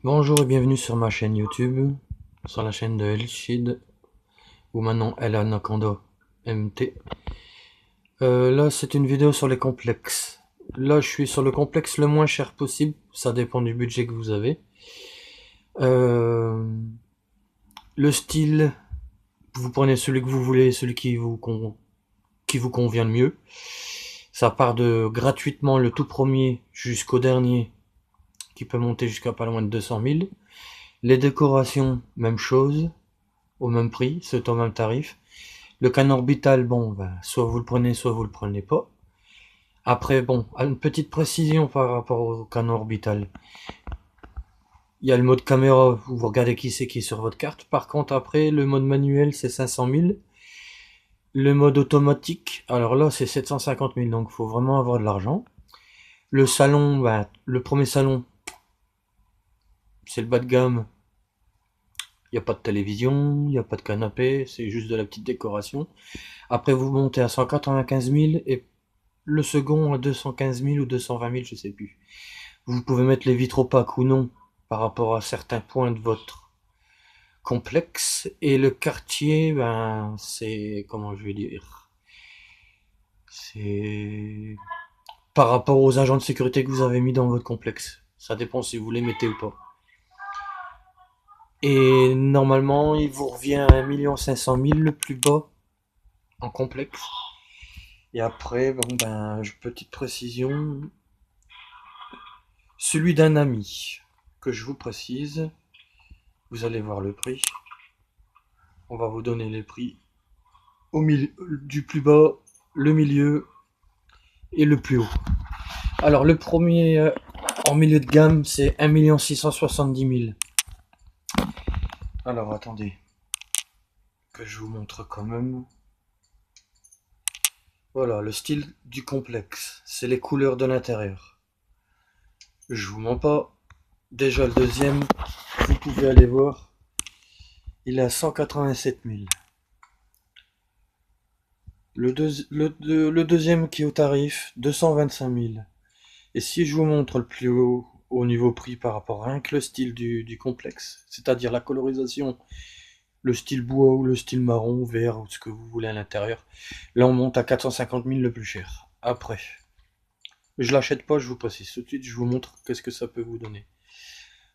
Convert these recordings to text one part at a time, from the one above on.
Bonjour et bienvenue sur ma chaîne YouTube, sur la chaîne de Elshid, ou maintenant El Anaconda MT. Là c'est une vidéo sur les complexes. Là je suis sur le complexe le moins cher possible, ça dépend du budget que vous avez. Euh, le style, vous prenez celui que vous voulez, celui qui vous convient le mieux. Ça part de gratuitement le tout premier jusqu'au dernier, qui peut monter jusqu'à pas loin de 200 000. Les décorations, même chose, au même prix, c'est au même tarif. Le canne orbital, bon, ben, soit vous le prenez, soit vous le prenez pas. Après, bon, une petite précision par rapport au canne orbital. Il y a le mode caméra, où vous regardez qui c'est qui est sur votre carte. Par contre, après, le mode manuel, c'est 500 000. Le mode automatique, alors là, c'est 750 000, donc il faut vraiment avoir de l'argent. Le salon, ben, le premier salon, c'est le bas de gamme. Il n'y a pas de télévision, il n'y a pas de canapé, c'est juste de la petite décoration. Après, vous montez à 195 000 et le second à 215 000 ou 220 000, je sais plus. Vous pouvez mettre les vitres opaques ou non par rapport à certains points de votre complexe. Et le quartier, ben, c'est, comment je vais dire, c'est par rapport aux agents de sécurité que vous avez mis dans votre complexe. Ça dépend si vous les mettez ou pas. Et normalement, il vous revient à 1 500 000 le plus bas en complexe. Et après, bon ben, petite précision, celui d'un ami, que je vous précise, vous allez voir le prix. On va vous donner les prix au milieu, du plus bas, le milieu et le plus haut. Alors le premier en milieu de gamme, c'est 1 670 000. Alors attendez, que je vous montre quand même. Voilà, le style du complexe, c'est les couleurs de l'intérieur. Je vous mens pas. Déjà le deuxième, vous pouvez aller voir, il est à 187 000. Le deuxième qui est au tarif, 225 000. Et si je vous montre le plus haut au niveau prix par rapport à rien que le style du complexe, c'est-à-dire la colorisation, le style bois ou le style marron, vert ou ce que vous voulez à l'intérieur, là on monte à 450 000 le plus cher. Après, je l'achète pas, je vous précise tout de suite, je vous montre qu'est-ce que ça peut vous donner.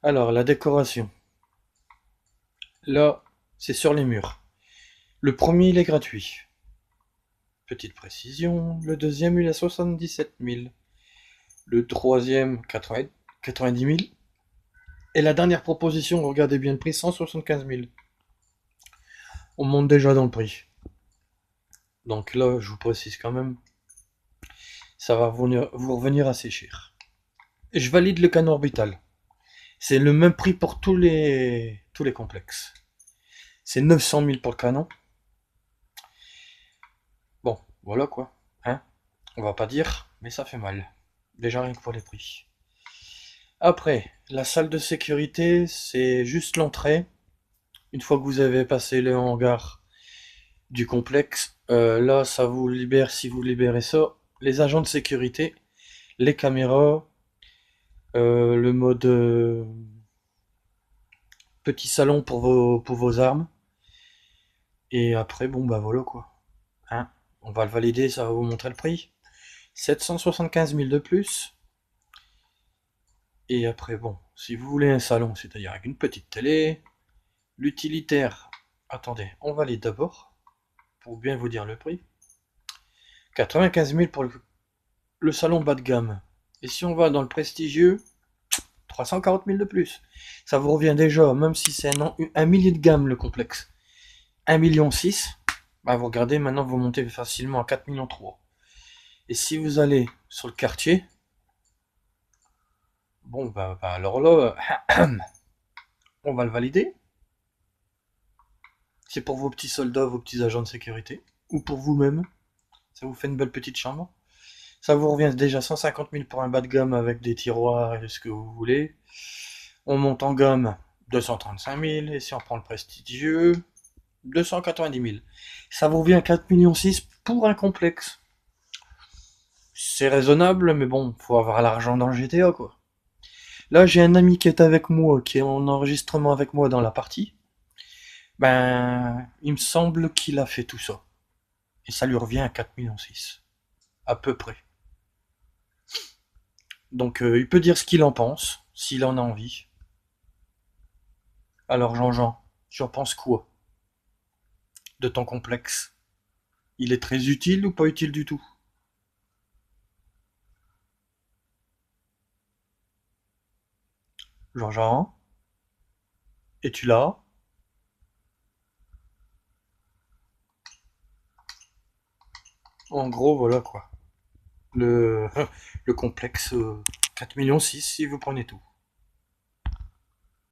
Alors, la décoration. Là, c'est sur les murs. Le premier, il est gratuit. Petite précision. Le deuxième, il est à 77 000. Le troisième, 90 000. Et la dernière proposition, regardez bien le prix, 175 000. On monte déjà dans le prix. Donc là, je vous précise quand même, ça va vous revenir assez cher. Et je valide le canon orbital. C'est le même prix pour tous les complexes. C'est 900 000 pour le canon. Bon, voilà quoi. Hein, on va pas dire, mais ça fait mal. Déjà rien que pour les prix. Après, la salle de sécurité, c'est juste l'entrée. Une fois que vous avez passé le hangar du complexe, là, ça vous libère, si vous libérez ça, les agents de sécurité, les caméras, le mode petit salon pour vos armes. Et après, bon, bah voilà quoi. Hein, on va le valider, ça va vous montrer le prix. 775 000 de plus. Et après, bon, si vous voulez un salon, c'est-à-dire avec une petite télé, l'utilitaire, attendez, on valide d'abord, pour bien vous dire le prix. 95 000 pour le salon bas de gamme. Et si on va dans le prestigieux, 340 000 de plus. Ça vous revient déjà, même si c'est un millier de gamme le complexe. 1,6 million, bah vous regardez, maintenant vous montez facilement à 4,3 millions. Et si vous allez sur le quartier, bon bah alors là, on va le valider. C'est pour vos petits soldats, vos petits agents de sécurité, ou pour vous-même. Ça vous fait une belle petite chambre. Ça vous revient déjà 150 000 pour un bas de gamme avec des tiroirs et ce que vous voulez. On monte en gamme 235 000, et si on prend le prestigieux, 290 000. Ça vous revient à 4,6 millions pour un complexe. C'est raisonnable, mais bon, faut avoir l'argent dans le GTA, quoi. Là, j'ai un ami qui est avec moi, qui est en enregistrement avec moi dans la partie. Ben, il me semble qu'il a fait tout ça. Et ça lui revient à 4,6 millions, à peu près. Donc, il peut dire ce qu'il en pense, s'il en a envie. Alors, Jean-Jean, tu en penses quoi de ton complexe? Il est très utile ou pas utile du tout? Jean-Jean, es-tu là? En gros, voilà quoi. Le, le complexe 4,6 millions si vous prenez tout.